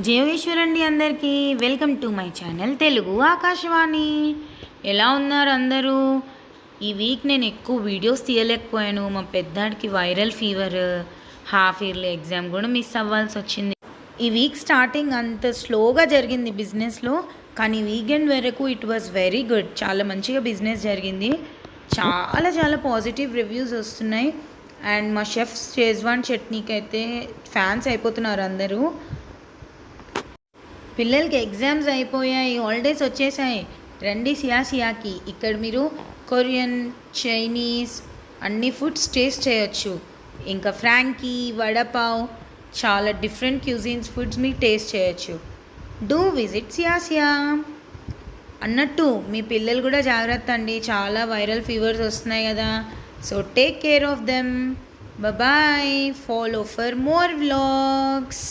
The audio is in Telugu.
జయోగేశ్వరండి అందరికీ welcome to my channel Telugu Akashvani. ఎలా ఉన్నారు అందరూ? ఈ వీక్ నేను ఎక్కువ వీడియోస్ తీయలేకపోయాను. మా పెద్దాడికి viral fever, half yearly exam కూడా మిస్ అవ్వాల్సి వచ్చింది. ఈ వీక్ స్టార్టింగ్ అంత స్లోగా జరిగింది బిజినెస్లో, కానీ వీకెండ్ వరకు ఇట్ వాజ్ వెరీ గుడ్. చాలా మంచిగా బిజినెస్ జరిగింది. చాలా చాలా పాజిటివ్ రివ్యూస్ వస్తున్నాయి. అండ్ మా షెఫ్ షేజ్వాన్ చట్నీకి అయితే ఫ్యాన్స్ అయిపోతున్నారు అందరూ. పిల్లలకి ఎగ్జామ్స్ అయిపోయాయి, హాలిడేస్ వచ్చేసాయి. రండి సియాకి. ఇక్కడ మీరు కొరియన్, చైనీస్ అన్ని ఫుడ్స్ టేస్ట్ చేయొచ్చు. ఇంకా ఫ్రాంకీ, వడపావ్, చాలా డిఫరెంట్ క్యూజిన్స్ ఫుడ్స్ మీరు టేస్ట్ చేయొచ్చు. డూ విజిట్ సియా. అన్నట్టు మీ పిల్లలు కూడా జాగ్రత్త అండి, చాలా వైరల్ ఫీవర్స్ వస్తున్నాయి కదా. So take care of them. Bye. Follow for more vlogs.